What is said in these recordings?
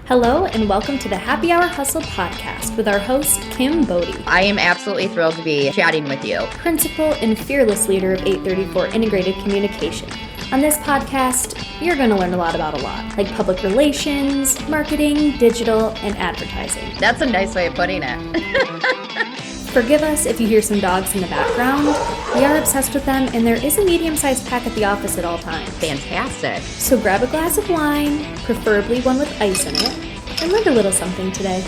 Hello and welcome to the Happy Hour Hustle podcast with our host, Kim Bodie. I am absolutely thrilled to be chatting with you. Principal and fearless leader of 834 Integrated Communication. On this podcast, you're going to learn a lot about a lot, like public relations, marketing, digital, and advertising. That's a nice way of putting it. Forgive us if you hear some dogs in the background. We are obsessed with them, and there is a medium-sized pack at the office at all times. Fantastic. So grab a glass of wine, preferably one with ice in it, and learn a little something today.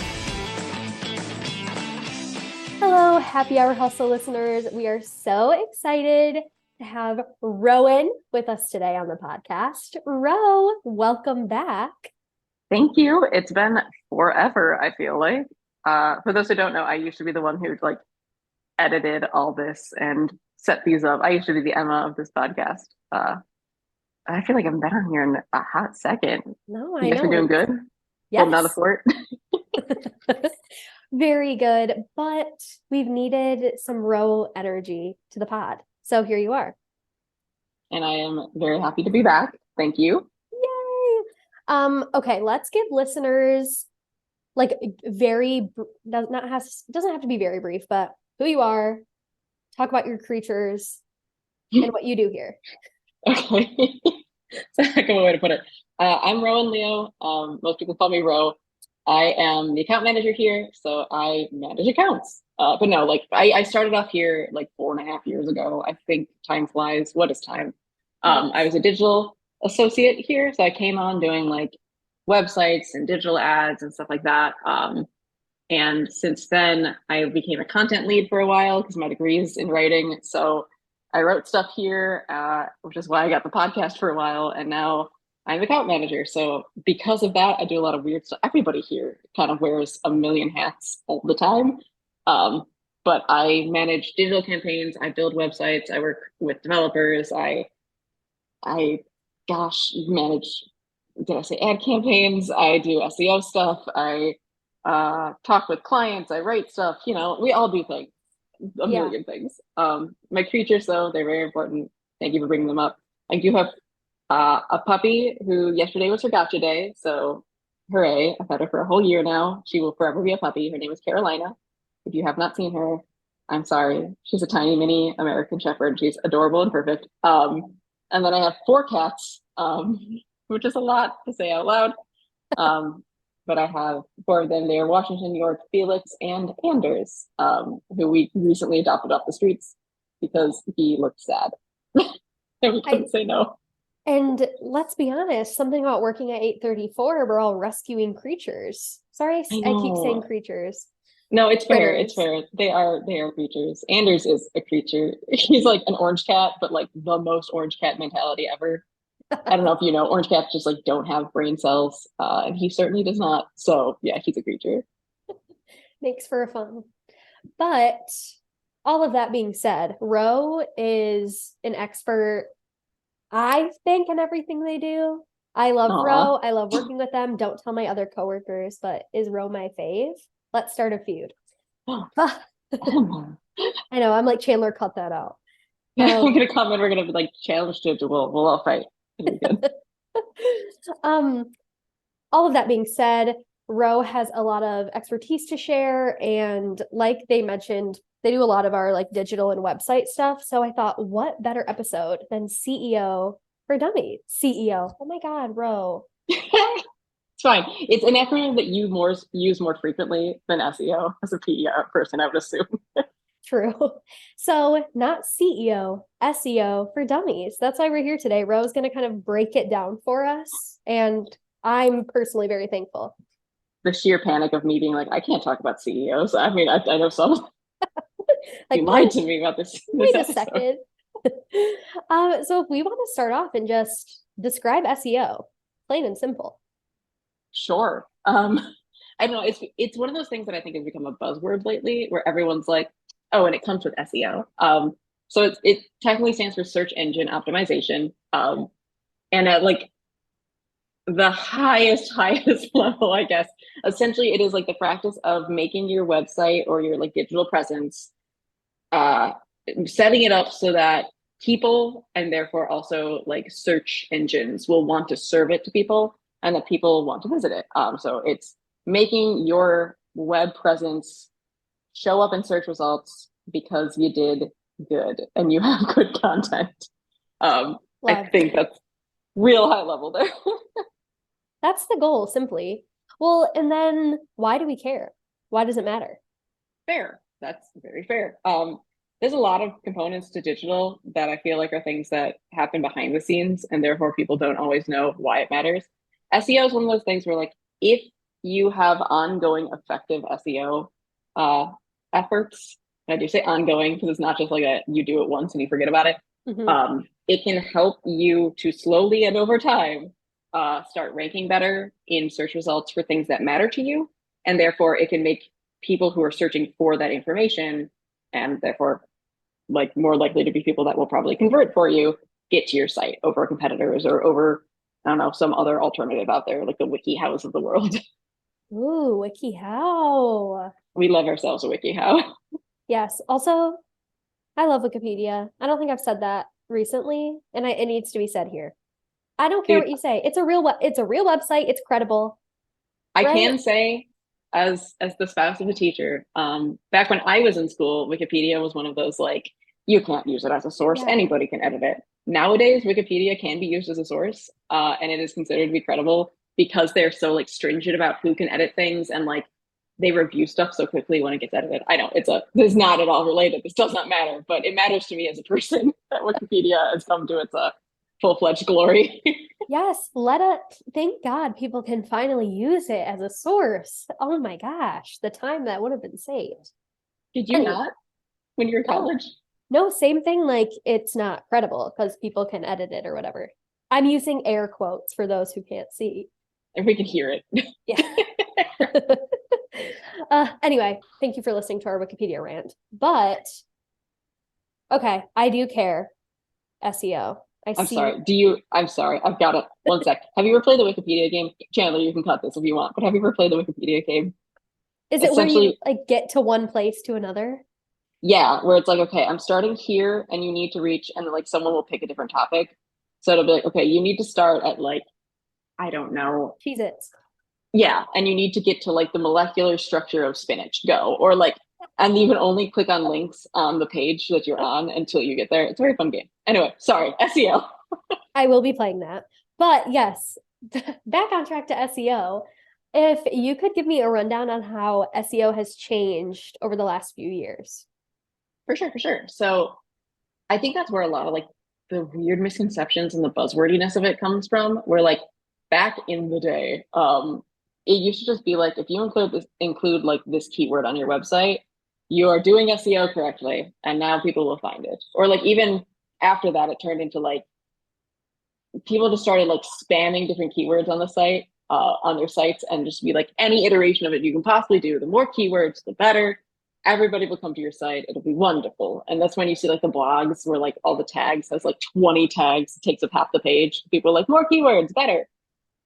Hello, Happy Hour Hustle listeners. We are so excited to have Rowan with us today on the podcast. Ro, welcome back. Thank you. It's been forever, I feel like. For those who don't know, I used to be the one who edited all this and set these up. I used to be the Emma of this podcast. I feel like I've been on here in a hot second. No, You guys been doing good? Yes. Holding down the fort? Very good, but we've needed some Ro energy to the pod. So here you are. And I am very happy to be back. Thank you. Yay! Okay, let's give listeners doesn't have to be very brief, but who you are, talk about your creatures, and what you do here. Okay. That's a heck of a way to put it. I'm Rowan Leo. Most people call me Ro. I am the account manager here, so I manage accounts. But no, I started off here 4.5 years ago. I think time flies. What is time? I was a digital associate here, so I came on doing websites and digital ads and stuff like that. And since then, I became a content lead for a while because my degree is in writing. So I wrote stuff here, which is why I got the podcast for a while. And now I'm account manager. So because of that, I do a lot of weird stuff. Everybody here kind of wears a million hats all the time. But I manage digital campaigns. I build websites. I work with developers. I manage, did I say ad campaigns? I do SEO stuff. I talk with clients. I write stuff. We all do things, a million things. My creatures, though, they're very important. Thank you for bringing them up. I do have a puppy who yesterday was her gotcha day. So hooray, I've had her for a whole year now. She will forever be a puppy. Her name is Carolina. If you have not seen her, I'm sorry. She's a tiny mini American Shepherd. She's adorable and perfect. And then I have 4 cats, which is a lot to say out loud. But I have 4 of them. They are Washington, New York, Felix, and Anders, who we recently adopted off the streets because he looked sad. And we couldn't say no. And let's be honest, something about working at 834, we're all rescuing creatures. Sorry, I keep saying creatures. No, it's fair. It's fair. They are creatures. Anders is a creature. He's like an orange cat, but the most orange cat mentality ever. I don't know if you know, orange cats just don't have brain cells, and he certainly does not. So yeah, he's a creature. Makes for a fun. But all of that being said, Ro is an expert, I think, in everything they do. I love Ro. I love working with them. Don't tell my other coworkers, but is Ro my fave? Let's start a feud. I know, I'm like, Chandler, cut that out. I'm gonna comment. We're gonna be challenged to we'll all fight. All of that being said, Ro has a lot of expertise to share, and like they mentioned, they do a lot of our digital and website stuff. So I thought, what better episode than CEO for Dummies? CEO. Oh my God, Ro. It's fine. It's an acronym that you use more frequently than SEO as a PR person, I would assume. True. So not CEO, SEO for Dummies. That's why we're here today. Ro's going to kind of break it down for us. And I'm personally very thankful. The sheer panic of me being I can't talk about CEOs. I mean, I know some. You lied to me about this. Wait a second. So if we want to start off and just describe SEO, plain and simple. Sure. I don't know. It's one of those things that I think has become a buzzword lately, where everyone's oh, and it comes with SEO. So it technically stands for search engine optimization. And at the highest level, I guess, essentially it is the practice of making your website or your digital presence, setting it up so that people, and therefore also search engines, will want to serve it to people and that people want to visit it. So it's making your web presence show up in search results because you did good and you have good content. I think that's real high level there. That's the goal, simply. Well, and then why do we care? Why does it matter? Fair. That's very fair. There's a lot of components to digital that I feel like are things that happen behind the scenes, and therefore people don't always know why it matters. SEO is one of those things where, like, if you have ongoing effective SEO efforts, and I do say ongoing because it's not just like you do it once and you forget about it. It can help you to slowly and over time start ranking better in search results for things that matter to you, and therefore it can make people who are searching for that information, and therefore like more likely to be people that will probably convert for you, get to your site over competitors or over, I don't know, some other alternative out there, like the WikiHows of the world. Ooh, WikiHow. We love ourselves a WikiHow. Yes. Also, I love Wikipedia. I don't think I've said that recently, and it needs to be said here. I don't care what you say. It's a real website. It's credible. I right? can say, as the spouse of a teacher, back when I was in school, Wikipedia was one of those, like, you can't use it as a source. Yeah. Anybody can edit it. Nowadays, Wikipedia can be used as a source, and it is considered to be credible because they're so like stringent about who can edit things, and like they review stuff so quickly when it gets edited. I know this is not at all related. This does not matter, but it matters to me as a person that Wikipedia has come to its full-fledged glory. Yes, thank God people can finally use it as a source. Oh my gosh, the time that would have been saved. Did you not when you were in college? No, same thing, like it's not credible because people can edit it or whatever. I'm using air quotes for those who can't see. And we can hear it. Yeah. Anyway, thank you for listening to our Wikipedia rant. But okay, I do care. SEO. I'm sorry. I've got it. One sec. Have you ever played the Wikipedia game? Chandler, you can cut this if you want, but have you ever played the Wikipedia game? Is it where you like get to one place to another? Yeah, where it's like, okay, I'm starting here and you need to reach, and like someone will pick a different topic. So it'll be like, okay, you need to start at like, I don't know. Cheez-Its. Yeah, and you need to get to like the molecular structure of spinach, go. Or like, and you can only click on links on the page that you're on until you get there. It's a very fun game. Anyway, sorry, SEO. I will be playing that. But yes, back on track to SEO. If you could give me a rundown on how SEO has changed over the last few years. For sure. So I think that's where a lot of like the weird misconceptions and the buzzwordiness of it comes from, where like back in the day, it used to just be like, if you include like this keyword on your website, you are doing SEO correctly, and now people will find it. Or like even after that, it turned into like people just started like spamming different keywords on the site, on their sites, and just be like, any iteration of it you can possibly do, the more keywords, the better. Everybody will come to your site. It'll be wonderful. And that's when you see like the blogs where like all the tags has like 20 tags, takes up half the page. People are like, more keywords, better.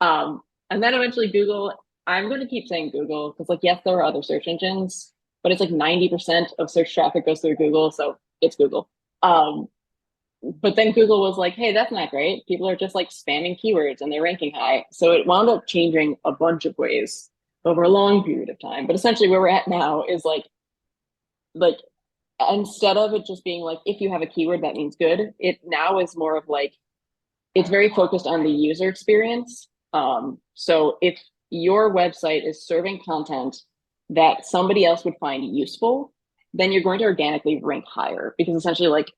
And then eventually Google, I'm going to keep saying Google because like, yes, there are other search engines, but it's like 90% of search traffic goes through Google. So it's Google. But then Google was like, hey, that's not great. People are just like spamming keywords and they're ranking high. So it wound up changing a bunch of ways over a long period of time. But essentially where we're at now is like instead of it just being like, if you have a keyword, that means good, it now is more of like, it's very focused on the user experience. So if your website is serving content that somebody else would find useful, then you're going to organically rank higher, because essentially like,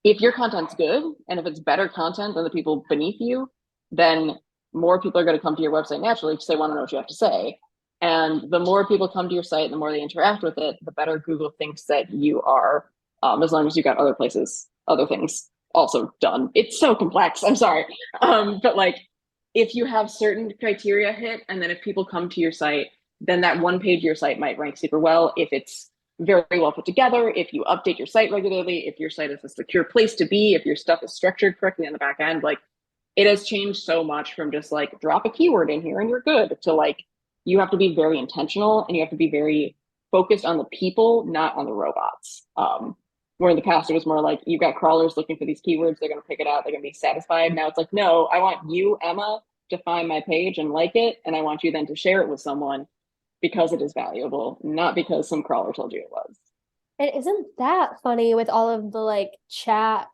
if your content's good and if it's better content than the people beneath you, then more people are going to come to your website naturally because they want to know what you have to say. And the more people come to your site, the more they interact with it, the better Google thinks that you are, as long as you got other things also done. It's so complex. I'm sorry. But like, if you have certain criteria hit, and then if people come to your site, then that one page of your site might rank super well. If it's very well put together, if you update your site regularly, if your site is a secure place to be, if your stuff is structured correctly on the back end, like it has changed so much from just like drop a keyword in here and you're good, to like, you have to be very intentional and you have to be very focused on the people, not on the robots. Where in the past it was more like, you've got crawlers looking for these keywords, they're going to pick it out, they're going to be satisfied. Now it's like, no, I want you, Emma, to find my page and like it, and I want you then to share it with someone because it is valuable, not because some crawler told you it was. And isn't that funny with all of the like chat?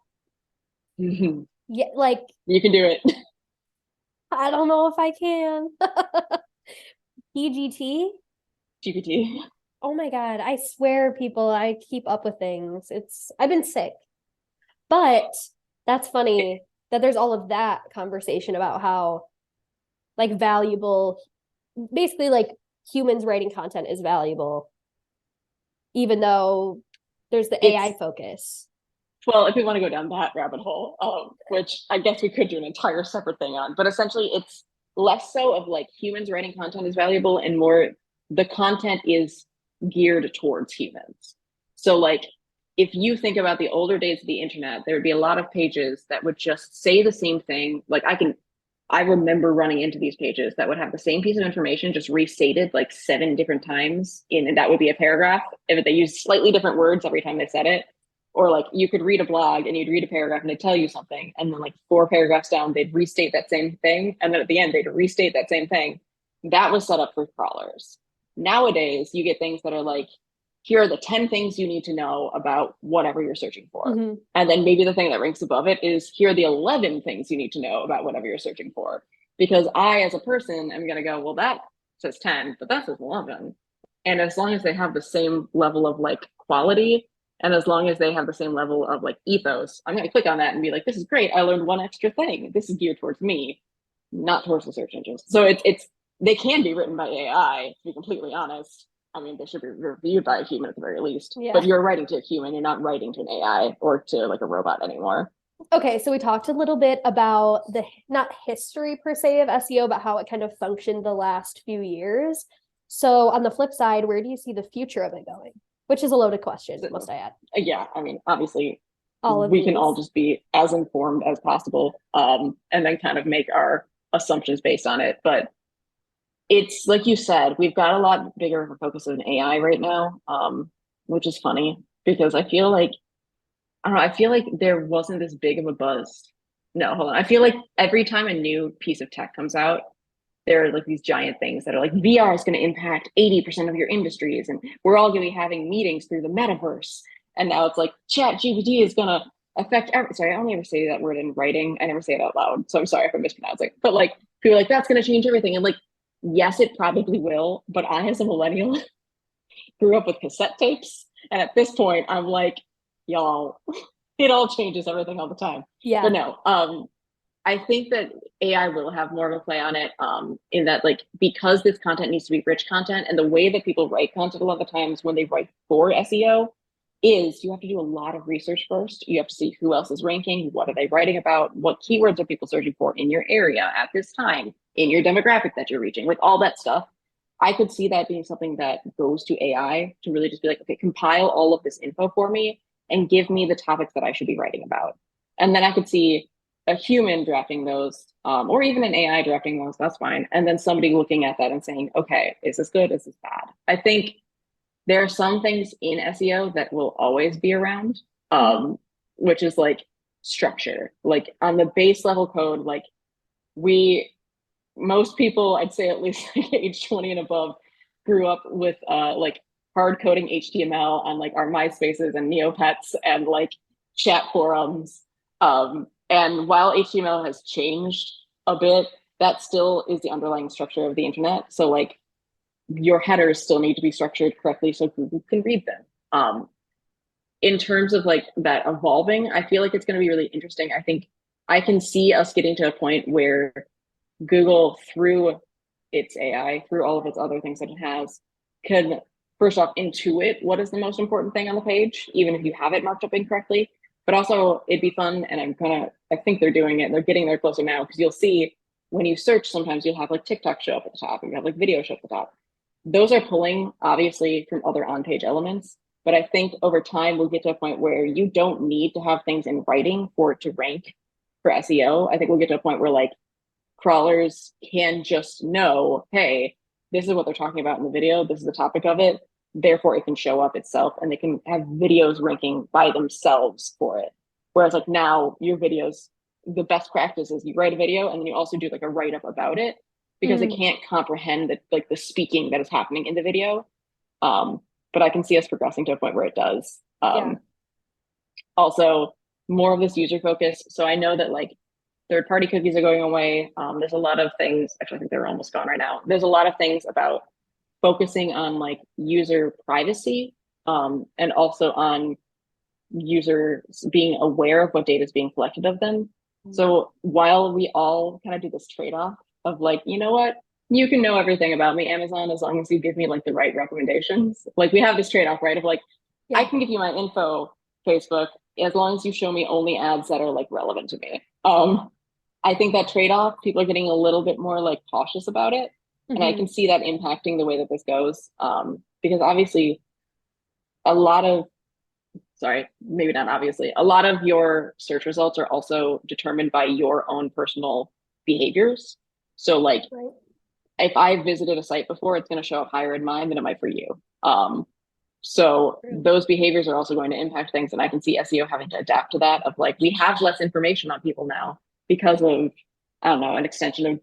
Yeah, like You can do it. I don't know if I can. PGT? GPT. Oh my God, I swear, people, I keep up with things. I've been sick. But that's funny that there's all of that conversation about how like valuable, basically like humans writing content is valuable, even though there's the AI focus. Well, if we want to go down that rabbit hole, which I guess we could do an entire separate thing on, but essentially it's less so of like humans writing content is valuable and more the content is geared towards humans. So like if you think about the older days of the internet, there would be a lot of pages that would just say the same thing. Like I remember running into these pages that would have the same piece of information just restated like 7 different times and that would be a paragraph. If they use slightly different words every time they said it. Or like you could read a blog and you'd read a paragraph and they'd tell you something. And then like 4 paragraphs down, they'd restate that same thing. And then at the end, they'd restate that same thing. That was set up for crawlers. Nowadays, you get things that are like, here are the 10 things you need to know about whatever you're searching for. Mm-hmm. And then maybe the thing that ranks above it is here are the 11 things you need to know about whatever you're searching for. Because I, as a person, am going to go, well, that says 10, but that says 11. And as long as they have the same level of like quality, and as long as they have the same level of like ethos, I'm going to click on that and be like, this is great. I learned 1 extra thing. This is geared towards me, not towards the search engines. So they can be written by AI, to be completely honest. I mean, they should be reviewed by a human at the very least. Yeah. But you're writing to a human. You're not writing to an AI or to like a robot anymore. Okay, so we talked a little bit about the not history per se of SEO, but how it kind of functioned the last few years. So on the flip side, where do you see the future of it going? Which is a loaded question, must I add? Yeah, I mean, obviously, we can all just be as informed as possible, and then kind of make our assumptions based on it. But it's like you said, we've got a lot bigger of a focus on AI right now, which is funny because I feel like there wasn't this big of a buzz. No, hold on. I feel like every time a new piece of tech comes out, there are like these giant things that are like VR is going to impact 80% of your industries and we're all going to be having meetings through the metaverse. And now it's like chat GPT is going to affect sorry, I only ever say that word in writing. I never say it out loud. So I'm sorry if I'm mispronouncing. But like people are like, that's going to change everything. And like, yes, it probably will. But I, as a millennial, grew up with cassette tapes. And at this point, I'm like, y'all, it all changes everything all the time. Yeah. But no, I think that AI will have more of a play on it in that like, because this content needs to be rich content and the way that people write content a lot of the times when they write for SEO is you have to do a lot of research first. You have to see who else is ranking, what are they writing about, what keywords are people searching for in your area at this time, in your demographic that you're reaching, like all that stuff. I could see that being something that goes to AI to really just be like, okay, compile all of this info for me and give me the topics that I should be writing about. And then I could see a human drafting those, or even an AI drafting those, that's fine. And then somebody looking at that and saying, okay, is this good? Is this bad? I think there are some things in SEO that will always be around, which is like structure. Like on the base level code, like most people, I'd say at least like age 20 and above, grew up with like hard coding HTML on like our MySpaces and Neopets and like chat forums. And while HTML has changed a bit, that still is the underlying structure of the internet. So like your headers still need to be structured correctly so Google can read them. In terms of like that evolving, I feel like it's going to be really interesting. I think I can see us getting to a point where Google, through its AI, through all of its other things that it has, can first off intuit what is the most important thing on the page, even if you have it marked up incorrectly. But also it'd be fun, and I think they're doing it, they're getting there closer now, because you'll see when you search, sometimes you'll have like TikTok show up at the top and you have like video show up at the top. Those are pulling obviously from other on-page elements, but I think over time we'll get to a point where you don't need to have things in writing for it to rank for SEO. I think we'll get to a point where like crawlers can just know, hey, this is what they're talking about in the video, this is the topic of it, therefore it can show up itself and they can have videos ranking by themselves for it. Whereas like now your videos the best practice is you write a video and then you also do like a write-up about it, because it can't comprehend the speaking that is happening in the video. But I can see us progressing to a point where it does. Also, more of this user focus. So I know that like third-party cookies are going away. There's a lot of things, actually I think they're almost gone right now. There's a lot of things about focusing on like user privacy, and also on users being aware of what data is being collected of them. So while we all kind of do this trade-off of like, you know what, you can know everything about me, Amazon, as long as you give me like the right recommendations. Like we have this trade-off, right? Of like, I can give you my info, Facebook, as long as you show me only ads that are like relevant to me. I think that trade-off, people are getting a little bit more like cautious about it. And I can see that impacting the way that this goes. Because obviously a lot of your search results are also determined by your own personal behaviors. So like, if I visited a site before, it's going to show up higher in mine than it might for you. So those behaviors are also going to impact things. And I can see SEO having to adapt to that, of like, we have less information on people now because of, I don't know, an extension of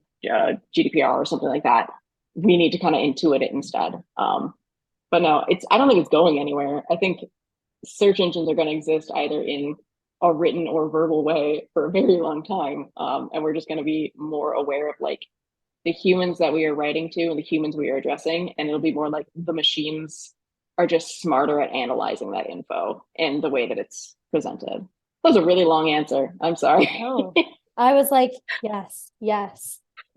GDPR or something like that. We need to kind of intuit it instead. But no, I don't think it's going anywhere. I think search engines are going to exist either in a written or verbal way for a very long time. And we're just going to be more aware of like the humans that we are writing to and the humans we are addressing. And it'll be more like the machines are just smarter at analyzing that info and the way that it's presented. That was a really long answer. I'm sorry. Oh, I was like, yes.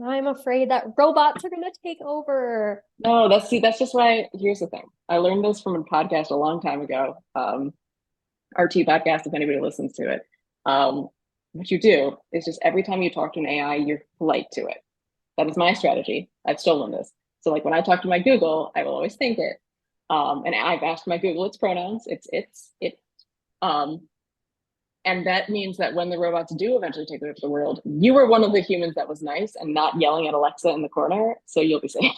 I'm afraid that robots are going to take over. No, that's just why. Here's the thing. I learned this from a podcast a long time ago. RT podcast, if anybody listens to it. What you do is just every time you talk to an AI, you're polite to it. That is my strategy. I've stolen this. So like when I talk to my Google, I will always thank it. And I've asked my Google its pronouns. It. And that means that when the robots do eventually take over the world, you were one of the humans that was nice and not yelling at Alexa in the corner. So you'll be safe.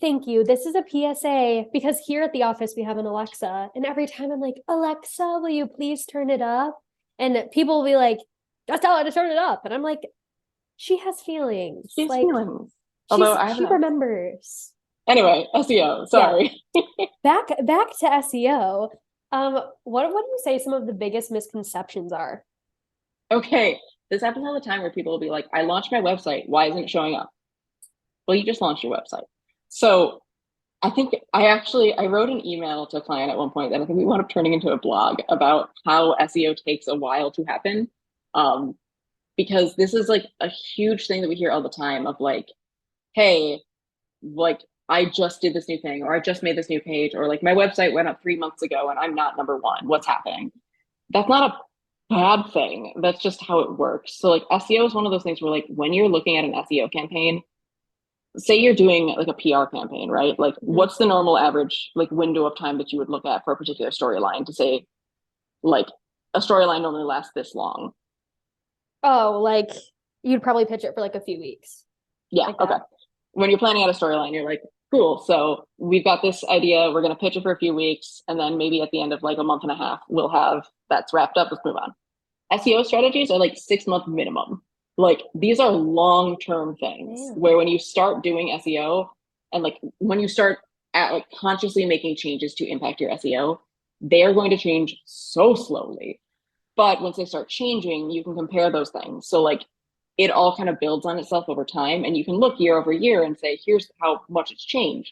Thank you. This is a PSA because here at the office, we have an Alexa. And every time I'm like, Alexa, will you please turn it up? And people will be like, just tell her to turn it up. And I'm like, she has feelings. She has like, feelings. Although she remembers. Anyway, SEO. Sorry. Yeah. Back to SEO. What do you say some of the biggest misconceptions are? Okay, this happens all the time where people will be like, I launched my website. Why isn't it showing up? Well, you just launched your website. So I think I wrote an email to a client at one point that I think we wound up turning into a blog about how SEO takes a while to happen. Because this is like a huge thing that we hear all the time of like, hey, like I just did this new thing, or I just made this new page, or like my website went up 3 months ago and I'm not number one. What's happening? That's not a bad thing. That's just how it works. So like SEO is one of those things where like when you're looking at an SEO campaign, say you're doing like a PR campaign, right? Like what's the normal average like window of time that you would look at for a particular storyline to say like a storyline normally lasts this long? Oh, like you'd probably pitch it for like a few weeks. Yeah. Like okay. When you're planning out a storyline, you're like, cool. So we've got this idea. We're going to pitch it for a few weeks. And then maybe at the end of like a month and a half, we'll have that's wrapped up. Let's move on. SEO strategies are like 6-month minimum. Like these are long-term things where when you start doing SEO and like when you start at like consciously making changes to impact your SEO, they are going to change so slowly. But once they start changing, you can compare those things. So like it all kind of builds on itself over time. And you can look year over year and say, here's how much it's changed.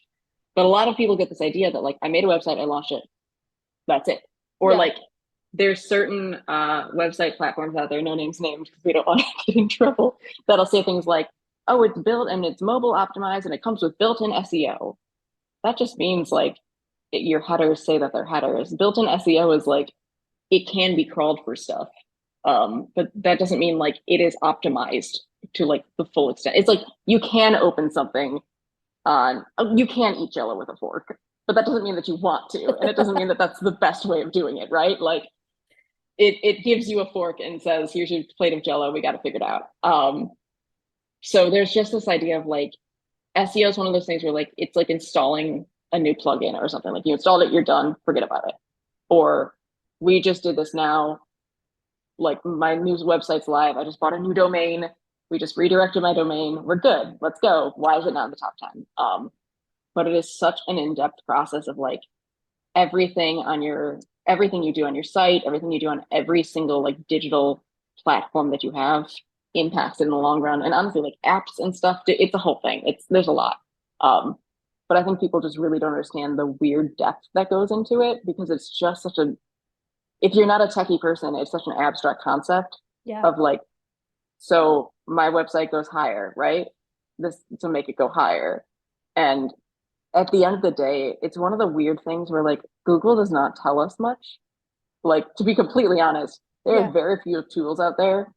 But a lot of people get this idea that like, I made a website, I launched it, that's it. Or like there's certain website platforms out there, no names named because we don't want to get in trouble, that'll say things like, oh, it's built and it's mobile optimized and it comes with built-in SEO. That just means like your headers say that they're headers. Built-in SEO is like, it can be crawled for stuff. But that doesn't mean like it is optimized to like the full extent. It's like you can open something on, you can eat Jello with a fork, but that doesn't mean that you want to. And it doesn't mean that that's the best way of doing it, right? Like it gives you a fork and says, here's your plate of Jello, we got to figure it out. So there's just this idea of like, SEO is one of those things where like, it's like installing a new plugin or something. Like you installed it, you're done, forget about it. Or we just did this now, like my news website's live. I just bought a new domain. We just redirected my domain. We're good. Let's go. Why is it not in the top 10? But it is such an in-depth process of like everything you do on your site, everything you do on every single like digital platform that you have impacts in the long run. And honestly, like apps and stuff, it's a whole thing. There's a lot. But I think people just really don't understand the weird depth that goes into it, because it's just such a, if you're not a techie person, it's such an abstract concept of like, so my website goes higher, right? This to make it go higher. And at the end of the day, it's one of the weird things where like Google does not tell us much. Like, to be completely honest, there are very few tools out there.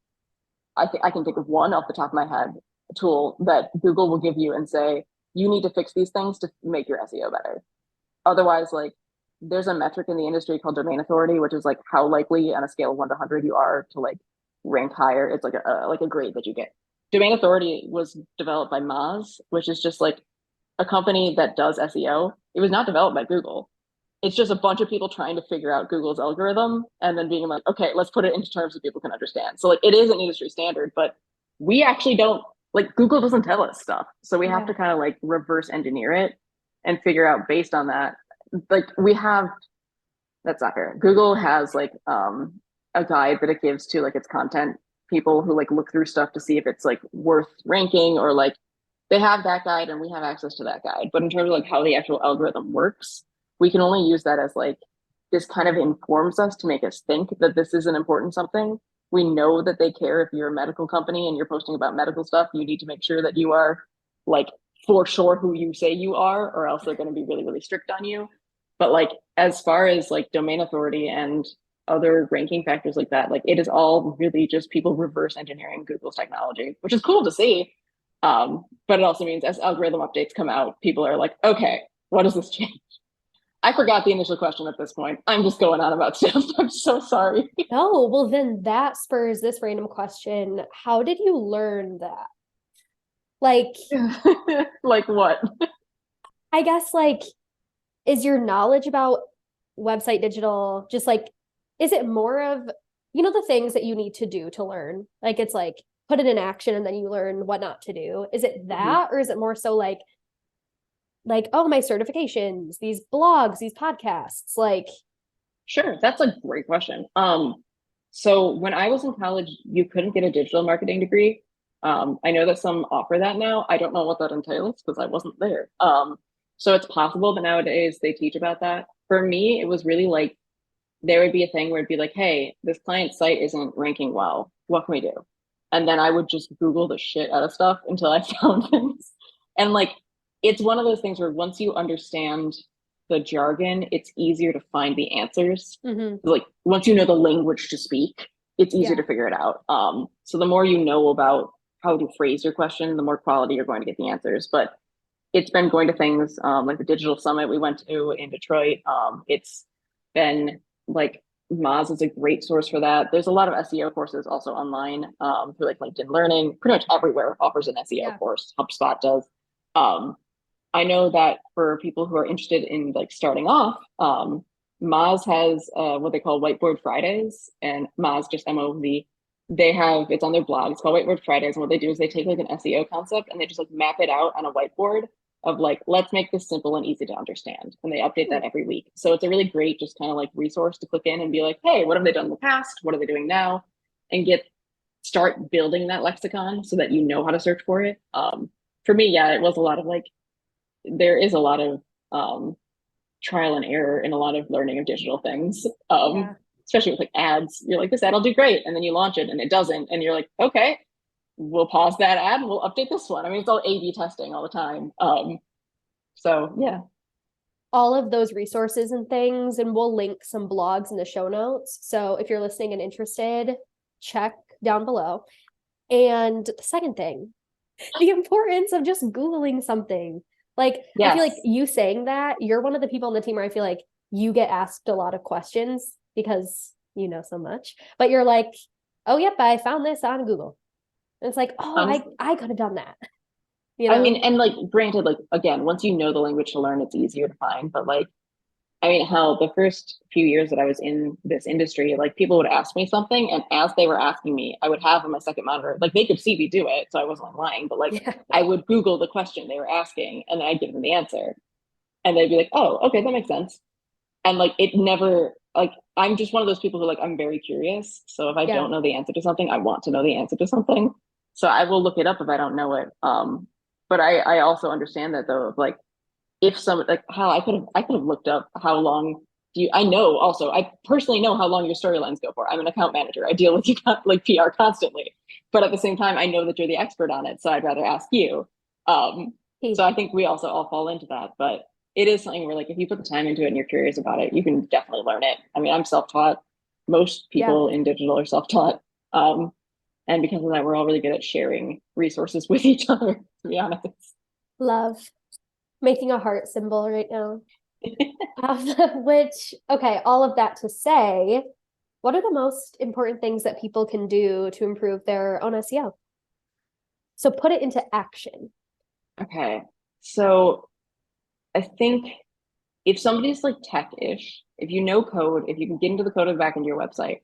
I can think of one off the top of my head, a tool that Google will give you and say, you need to fix these things to make your SEO better. Otherwise, like, there's a metric in the industry called domain authority, which is like how likely on a scale of 1 to 100 you are to like rank higher. It's like a grade that you get. Domain authority was developed by Moz, which is just like a company that does SEO. It was not developed by Google. It's just a bunch of people trying to figure out Google's algorithm and then being like, okay, let's put it into terms that people can understand. So like, it is an industry standard, but we actually don't, like, Google doesn't tell us stuff. So we have to kind of like reverse engineer it and figure out based on that. Like, that's not fair. Google has like a guide that it gives to like its content people who like look through stuff to see if it's like worth ranking, or like they have that guide and we have access to that guide. But in terms of like how the actual algorithm works, we can only use that as like, this kind of informs us to make us think that this is an important something. We know that they care. If you're a medical company and you're posting about medical stuff, you need to make sure that you are like for sure who you say you are, or else they're going to be really, really strict on you. But like, as far as like domain authority and other ranking factors like that, like it is all really just people reverse engineering Google's technology, which is cool to see. But it also means as algorithm updates come out, people are like, okay, what does this change? I forgot the initial question at this point. I'm just going on about stuff. I'm so sorry. No, well, then that spurs this random question. How did you learn that? Like, like what? I guess, like, is your knowledge about website digital just like, is it more of, you know, the things that you need to do to learn? Like, it's like, put it in action and then you learn what not to do. Is it that, or is it more so like, oh, my certifications, these blogs, these podcasts, like? Sure, that's a great question. So when I was in college, you couldn't get a digital marketing degree. I know that some offer that now. I don't know what that entails because I wasn't there. So it's possible that nowadays they teach about that. For me, it was really like, there would be a thing where it'd be like, hey, this client site isn't ranking well. What can we do? And then I would just Google the shit out of stuff until I found things. And like, it's one of those things where once you understand the jargon, it's easier to find the answers. Like, once you know the language to speak, it's easier to figure it out. So the more you know about how to phrase your question, the more quality you're going to get the answers. But it's been going to things like the digital summit we went to in Detroit. It's been like, Moz is a great source for that. There's a lot of SEO courses also online through like LinkedIn Learning. Pretty much everywhere offers an SEO course. HubSpot does. I know that for people who are interested in like starting off, Moz has what they call Whiteboard Fridays, and Moz, just MOZ, it's on their blog. It's called Whiteboard Fridays. And what they do is they take like an SEO concept and they just like map it out on a whiteboard of like, let's make this simple and easy to understand. And they update that every week. So it's a really great, just kind of like resource to click in and be like, hey, what have they done in the past? What are they doing now? And start building that lexicon so that you know how to search for it. For me, it was a lot of like, there is a lot of trial and error in a lot of learning of digital things. Especially with like ads. You're like, this ad will do great. And then you launch it and it doesn't. And you're like, okay, we'll pause that ad. We'll update this one. I mean, it's all A/B testing all the time. So yeah. All of those resources and things, and we'll link some blogs in the show notes. So if you're listening and interested, check down below. And the second thing, the importance of just Googling something. Like, I feel like you saying that, you're one of the people on the team where I feel like you get asked a lot of questions because you know so much, but you're like, oh, yep, I found this on Google. And it's like, oh, I could have done that. You know? I mean, and like, granted, like, again, once you know the language to learn, it's easier to find, but like, I mean, hell, the first few years that I was in this industry, like people would ask me something, and as they were asking me, I would have on my second monitor, like they could see me do it, so I wasn't lying, but like Yeah. I would Google the question they were asking, and then I'd give them the answer, and they'd be like, "Oh, okay, that makes sense." And like it never, like I'm just one of those people who like I'm very curious. So if I Yeah. don't know the answer to something, I want to know the answer to something. So I will look it up if I don't know it. But I also understand that though, of like if some like how I could have looked up how long do you I know also I personally know how long your storylines go for. I'm an account manager. I deal with you like PR constantly. But at the same time, I know that you're the expert on it. So I'd rather ask you. Um, so I think we also all fall into that. But it is something where like if you put the time into it and you're curious about it, you can definitely learn it. I mean, I'm self-taught. Most Yeah. people in digital are self-taught. And because of that, we're all really good at sharing resources with each other, to be honest. Love. Making a heart symbol right now. Which, okay, all of that to say, what are the most important things that people can do to improve their own SEO? So put it into action. Okay. So I think if somebody's like tech-ish, if you know code, if you can get into the code of the back end of your website,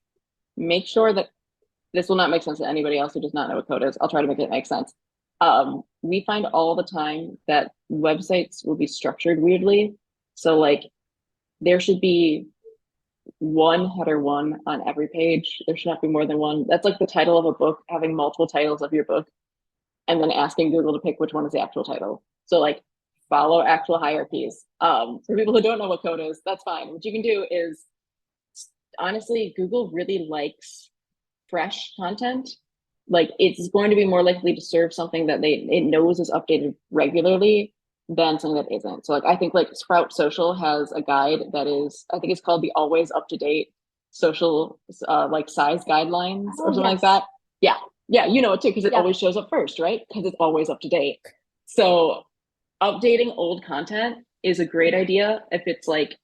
make sure that this will not make sense to anybody else who does not know what code is. I'll try to make it make sense. We find all the time that websites will be structured weirdly. So like there should be one header one on every page. There should not be more than one. That's like the title of a book, having multiple titles of your book, and then asking Google to pick which one is the actual title. So like follow actual hierarchies. For people who don't know what code is, that's fine. What you can do is honestly, Google really likes fresh content. Like it's going to be more likely to serve something that it knows is updated regularly than something that isn't. So like I think like Sprout Social has a guide that is, I think it's called the always up to date social like size guidelines or something like that. Yeah. Yeah, you know it too, because it always shows up first, right? Because it's always up to date. So updating old content is a great idea if it's like,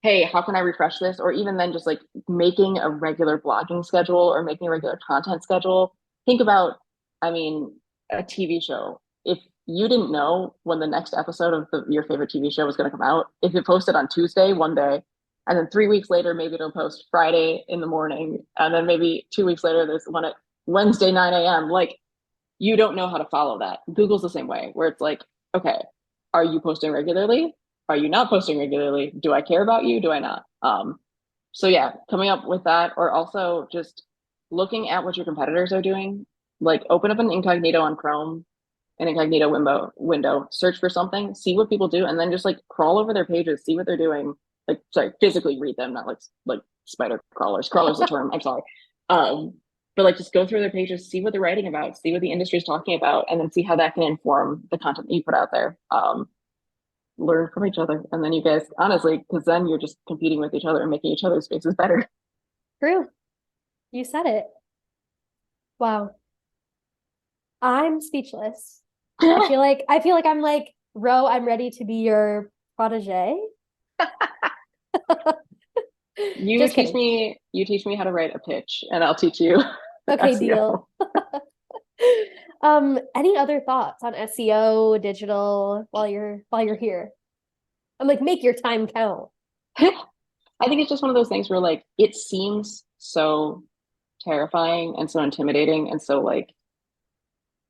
hey, how can I refresh this? Or even then just like making a regular blogging schedule or making a regular content schedule. Think about, I mean, a TV show. If you didn't know when the next episode of your favorite TV show was going to come out, if it posted on Tuesday, one day, and then 3 weeks later, maybe it'll post Friday in the morning, and then maybe 2 weeks later, there's one at Wednesday, 9 a.m. Like, you don't know how to follow that. Google's the same way, where it's like, okay, are you posting regularly? Are you not posting regularly? Do I care about you? Do I not? So yeah, coming up with that, or also just looking at what your competitors are doing. Like open up an incognito on Chrome, an incognito window, search for something, see what people do, and then just like crawl over their pages, see what they're doing. Like, sorry, physically read them, not like spider crawlers. Crawlers the term. I'm sorry. But like just go through their pages, see what they're writing about, see what the industry is talking about, and then see how that can inform the content that you put out there. Learn from each other, and then you guys, honestly, because then you're just competing with each other and making each other's spaces better. True. You said it. Wow. I'm speechless. I feel like I'm like, Ro, I'm ready to be your protege. You teach me how to write a pitch, and I'll teach you. Okay, SEO. Deal. Any other thoughts on SEO, digital while you're here? I'm like, make your time count. I think it's just one of those things where like it seems so terrifying and so intimidating and so like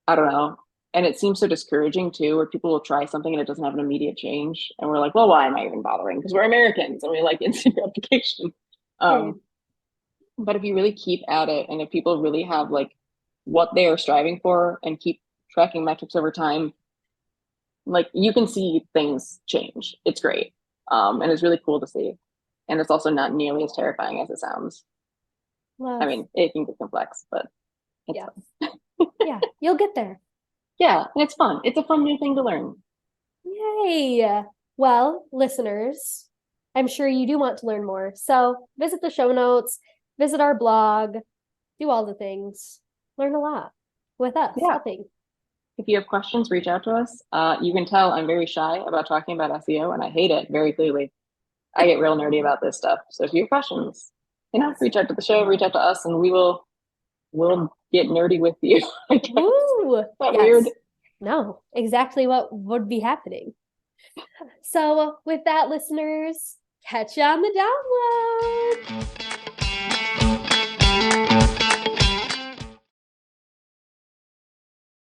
I don't know. And it seems so discouraging too, where people will try something and it doesn't have an immediate change. And we're like, well, why am I even bothering? Because we're Americans and we like instant gratification. But if you really keep at it and if people really have like what they are striving for and keep tracking metrics over time, like you can see things change. It's great. And it's really cool to see. And it's also not nearly as terrifying as it sounds. Love. I mean, it can get complex, but it's fun. Yeah, you'll get there. Yeah, and it's fun. It's a fun new thing to learn. Yay. Well, listeners, I'm sure you do want to learn more. So visit the show notes, visit our blog, do all the things, learn a lot with us. Yeah. Helping. If you have questions, reach out to us. You can tell I'm very shy about talking about SEO and I hate it very clearly. I get real nerdy about this stuff. So if you have questions, reach out to the show, reach out to us, and we'll get nerdy with you. Ooh, yes. Weird? No, exactly what would be happening. So with that, listeners, Catch you on the download.